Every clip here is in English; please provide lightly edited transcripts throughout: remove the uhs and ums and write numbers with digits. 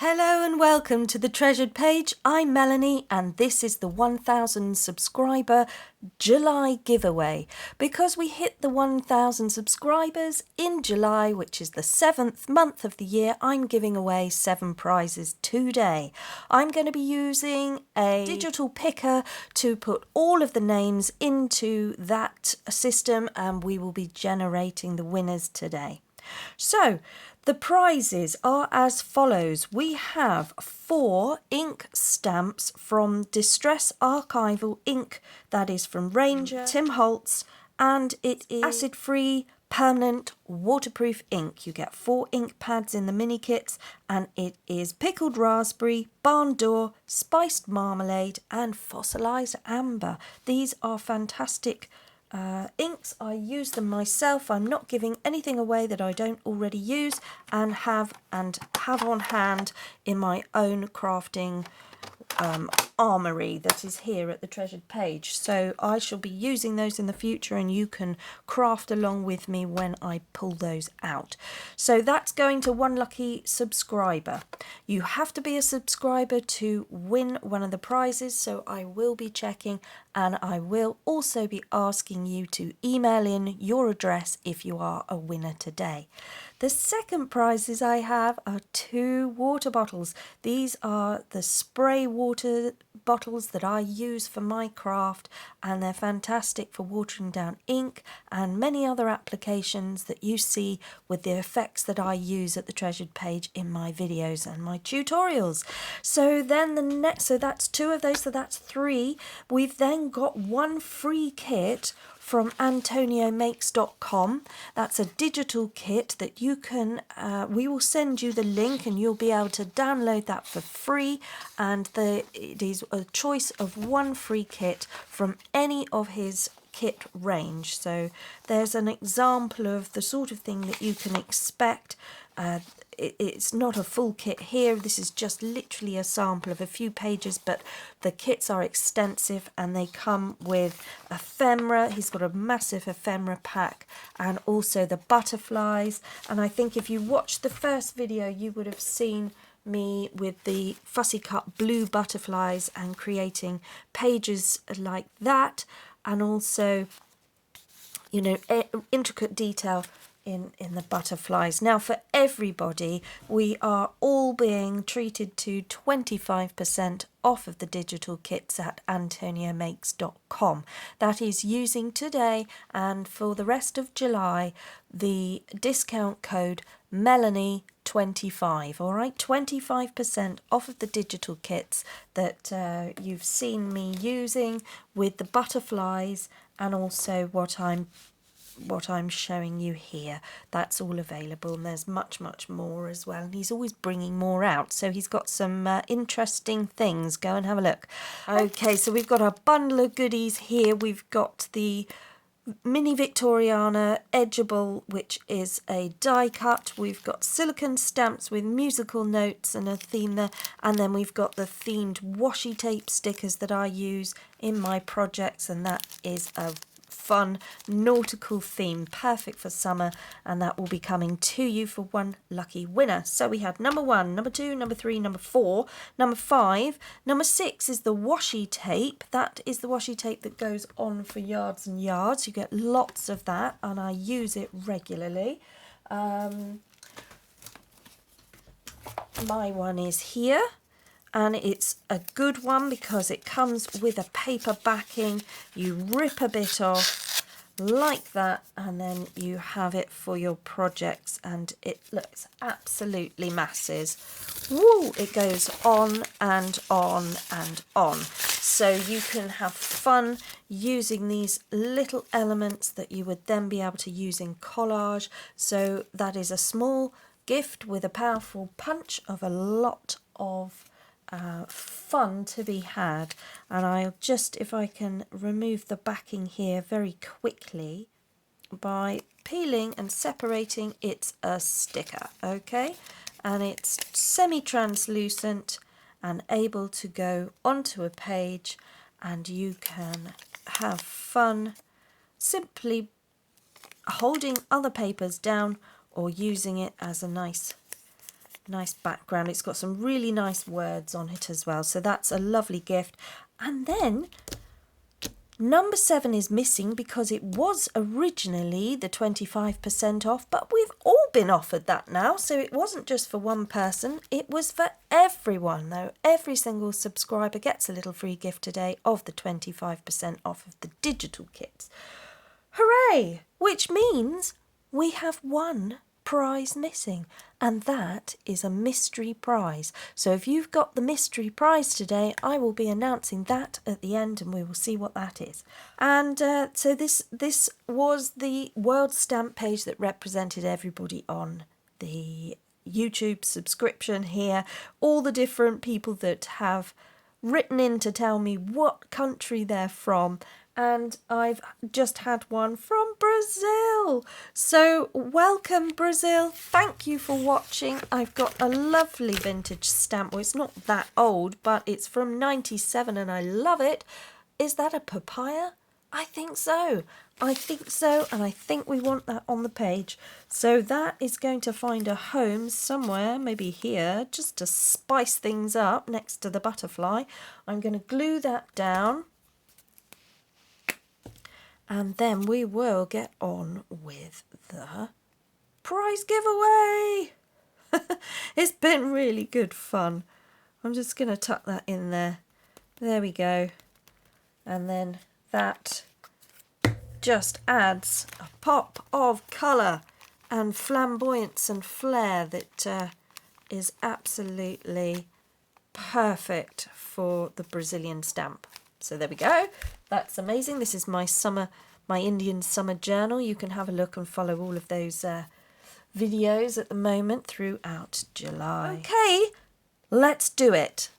Hello and welcome to the Treasured Page. I'm Melanie and this is the 1000 subscriber July giveaway. Because we hit the 1000 subscribers in July, which is the 7th month of the year, I'm giving away 7 prizes today. I'm going to be using a digital picker to put all of the names into that system and we will be generating the winners today. So, the prizes are as follows. We have 4 ink stamps from Distress Archival Ink, that is from Ranger, Tim Holtz, and it is acid-free, permanent, waterproof ink. You get 4 ink pads in the mini kits, and it is pickled raspberry, barn door, spiced marmalade, and fossilized amber. These are fantastic inks. I use them myself. I'm not giving anything away that I don't already use and have on hand in my own crafting armoury that is here at the Treasured Page. So I shall be using those in the future and you can craft along with me when I pull those out. So that's going to one lucky subscriber. You have to be a subscriber to win one of the prizes, so I will be checking and I will also be asking you to email in your address if you are a winner today. The second prizes I have are 2 water bottles. These are the spray water bottles that I use for my craft, and they're fantastic for watering down ink and many other applications that you see with the effects that I use at the Treasured Page in my videos and my tutorials. So then so that's 2 of those, so that's 3. We've then got 1 free kit from AntonioMakes.com. That's a digital kit that you can, we will send you the link and you'll be able to download that for free, and it is a choice of 1 free kit from any of his kit range. So there's an example of the sort of thing that you can expect. It's not a full kit here, this is just literally a sample of a few pages, but the kits are extensive and they come with ephemera. He's got a massive ephemera pack and also the butterflies, and I think if you watched the first video you would have seen me with the fussy cut blue butterflies and creating pages like that, and also, you know, intricate detail in the butterflies. Now for everybody, we are all being treated to 25% off of the digital kits at AntonioMakes.com. That is using today and for the rest of July the discount code Melanie25. all right, 25% off of the digital kits that you've seen me using with the butterflies and also what I'm showing you here. That's all available, and there's much more as well, and he's always bringing more out, so he's got some interesting things. Go and have a look. Okay, so we've got a bundle of goodies here. We've got the Mini Victoriana Edgeable, which is a die cut. We've got silicone stamps with musical notes and a theme there, and then we've got the themed washi tape stickers that I use in my projects, and that is a fun nautical theme, perfect for summer, and that will be coming to you for 1 lucky winner. So we had number 1, number 2, number 3, number 4, number 5, number 6 is the washi tape. That is the washi tape that goes on for yards and yards. You get lots of that and I use it regularly. My one is here, and it's a good one because it comes with a paper backing. You rip a bit off like that and then you have it for your projects, and it looks absolutely massive. Woo! It goes on and on and on. So you can have fun using these little elements that you would then be able to use in collage. So that is a small gift with a powerful punch of a lot of fun to be had. And I'll just, if I can remove the backing here very quickly by peeling and separating, it's a sticker, okay, and it's semi-translucent and able to go onto a page, and you can have fun simply holding other papers down or using it as a nice Nice background. It's got some really nice words on it as well. So that's a lovely gift. And then number 7 is missing because it was originally the 25% off, but we've all been offered that now. So it wasn't just for one person, it was for everyone though. Every single subscriber gets a little free gift today of the 25% off of the digital kits. Hooray! Which means we have one prize missing, and that is a mystery prize. So if you've got the mystery prize today, I will be announcing that at the end and we will see what that is. And so this was the world stamp page that represented everybody on the YouTube subscription here, all the different people that have written in to tell me what country they're from. And I've just had one from Brazil. So welcome, Brazil. Thank you for watching. I've got a lovely vintage stamp. Well, it's not that old, but it's from 97 and I love it. Is that a papaya? I think so. I think so. And I think we want that on the page. So that is going to find a home somewhere, maybe here, just to spice things up next to the butterfly. I'm going to glue that down. And then we will get on with the prize giveaway. It's been really good fun. I'm just going to tuck that in there. There we go. And then that just adds a pop of colour and flamboyance and flair that is absolutely perfect for the Brazilian stamp. So there we go. That's amazing. This is my Indian summer journal. You can have a look and follow all of those videos at the moment throughout July. Okay, let's do it.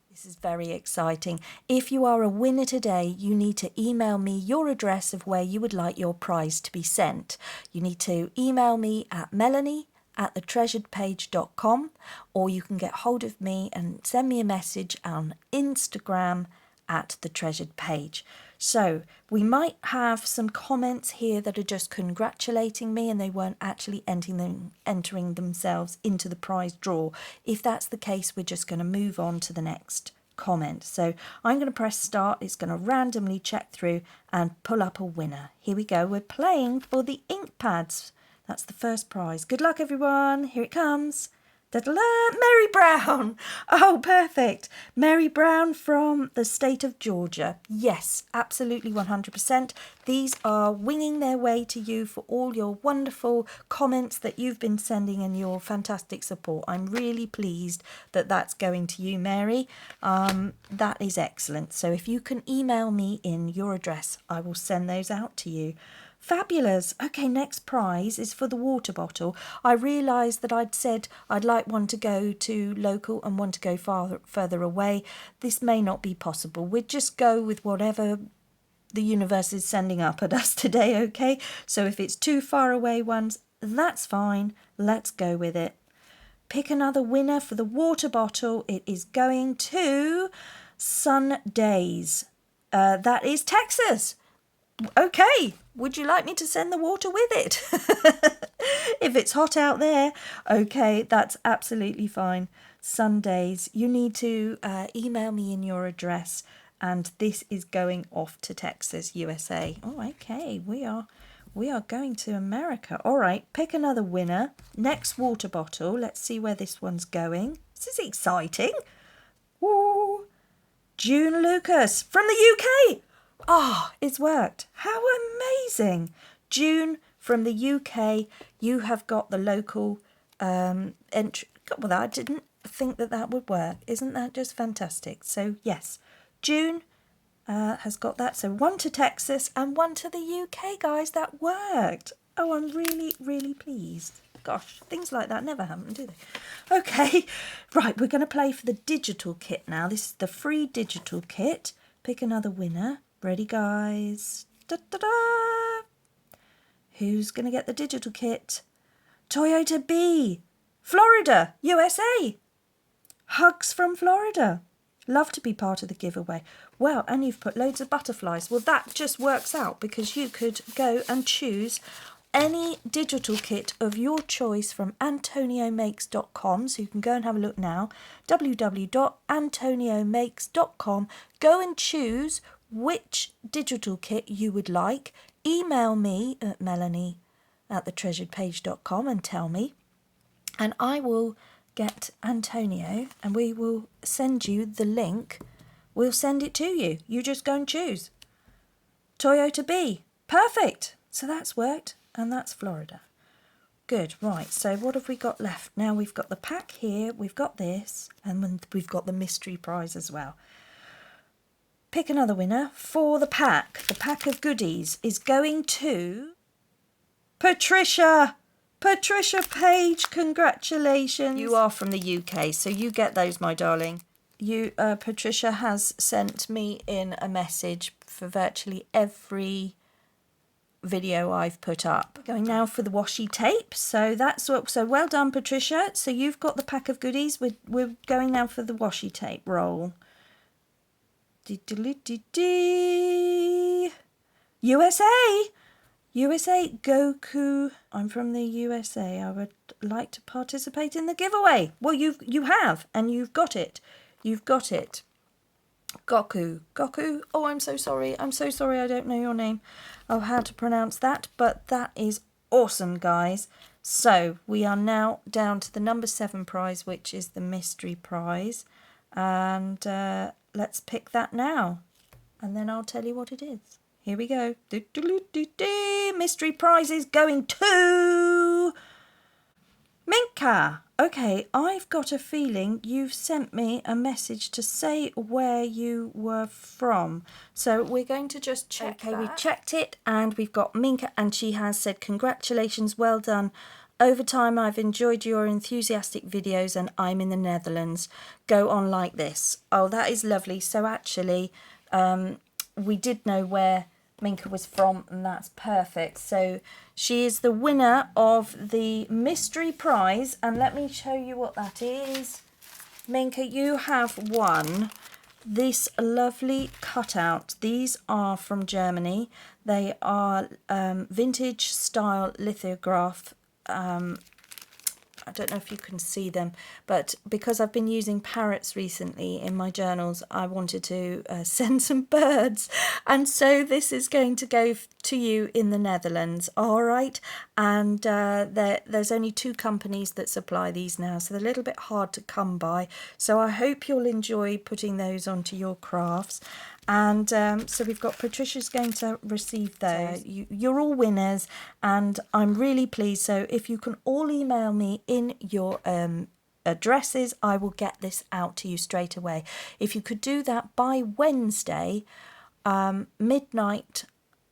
This is very exciting. If you are a winner today, you need to email me your address of where you would like your prize to be sent. You need to email me at melanie@thetreasuredpage.com, or you can get hold of me and send me a message on Instagram at the treasured page. So we might have some comments here that are just congratulating me and they weren't actually entering themselves into the prize draw. If that's the case, we're just going to move on to the next comment. So I'm going to press start. It's going to randomly check through and pull up a winner. Here we go. We're playing for the ink pads. That's the first prize. Good luck, everyone. Here it comes. Da-da-da! Mary Brown! Oh, perfect. Mary Brown from the state of Georgia. Yes, absolutely 100%. These are winging their way to you for all your wonderful comments that you've been sending and your fantastic support. I'm really pleased that that's going to you, Mary. That is excellent. So if you can email me in your address, I will send those out to you. Fabulous. Okay, next prize is for the water bottle. I realised that I'd said I'd like one to go to local and one to go further away. This may not be possible. We'd just go with whatever the universe is sending up at us today, okay? So if it's too far away ones, that's fine. Let's go with it. Pick another winner for the water bottle. It is going to SUNDAYZE. That is Texas. Okay, would you like me to send the water with it? If it's hot out there, okay, that's absolutely fine. SUNDAYZE, you need to email me in your address, and this is going off to Texas, USA. Oh, okay, we are going to America. All right, pick another winner. Next water bottle. Let's see where this one's going. This is exciting. Ooh, June Lucas from the UK. Oh, it's worked. How amazing. June from the UK, you have got the local entry. Well, I didn't think that would work. Isn't that just fantastic? So, yes, June has got that. So, one to Texas and one to the UK, guys. That worked. Oh, I'm really, really pleased. Gosh, things like that never happen, do they? Okay, right, we're going to play for the digital kit now. This is the free digital kit. Pick another winner. Ready, guys? Da-da-da! Who's going to get the digital kit? Toyota B, Florida, USA. Hugs from Florida. Love to be part of the giveaway. Well, and you've put loads of butterflies. Well, that just works out because you could go and choose any digital kit of your choice from antoniomakes.com, so you can go and have a look now, www.antoniomakes.com. Go and choose which digital kit you would like. Email me at melanie@thetreasuredpage.com and tell me, and I will get Antonio and we will send you the link. We'll send it to you. You just go and choose. Toyota B. Perfect. So that's worked, and that's Florida. Good. Right. So what have we got left? Now we've got the pack here. We've got this, and we've got the mystery prize as well. Pick another winner for the pack. The pack of goodies is going to Patricia. Patricia Page, congratulations. You are from the UK, so you get those, my darling. Patricia has sent me in a message for virtually every video I've put up. Going now for the washi tape. So well done, Patricia. So you've got the pack of goodies. We're going now for the washi tape roll. USA GOKU. I'm from the USA. I would like to participate in the giveaway. Well, you have, and you've got it. You've got it. GOKU. Oh, I'm so sorry. I don't know your name. Oh, how to pronounce that. But that is awesome, guys. So we are now down to the number 7 prize, which is the mystery prize. And let's pick that now. And then I'll tell you what it is. Here we go. Mystery prize is going to Minka. Okay, I've got a feeling you've sent me a message to say where you were from. So we're going to just check. Okay, we checked it, and we've got Minka, and she has said, congratulations, well done. Over time, I've enjoyed your enthusiastic videos, and I'm in the Netherlands. Go on like this. Oh, that is lovely. So actually, we did know where Minka was from, and that's perfect. So she is the winner of the mystery prize, and let me show you what that is. Minka, you have won this lovely cutout. These are from Germany. They are vintage style lithograph. I don't know if you can see them, but because I've been using parrots recently in my journals, I wanted to send some birds, and so this is going to go to you in the Netherlands, all right? And there's only 2 companies that supply these now, so they're a little bit hard to come by, so I hope you'll enjoy putting those onto your crafts. And so we've got Patricia's going to receive those. You're all winners, and I'm really pleased. So if you can all email me in your addresses, I will get this out to you straight away. If you could do that by Wednesday, midnight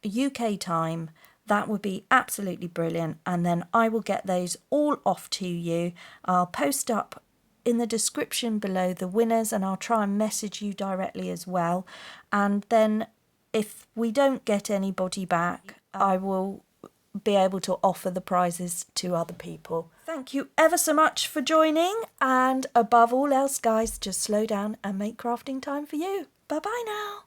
UK time, that would be absolutely brilliant. And then I will get those all off to you. I'll post up in the description below the winners, and I'll try and message you directly as well. And then if we don't get anybody back, I will be able to offer the prizes to other people. Thank you ever so much for joining, and above all else, guys, just slow down and make crafting time for you. Bye bye now.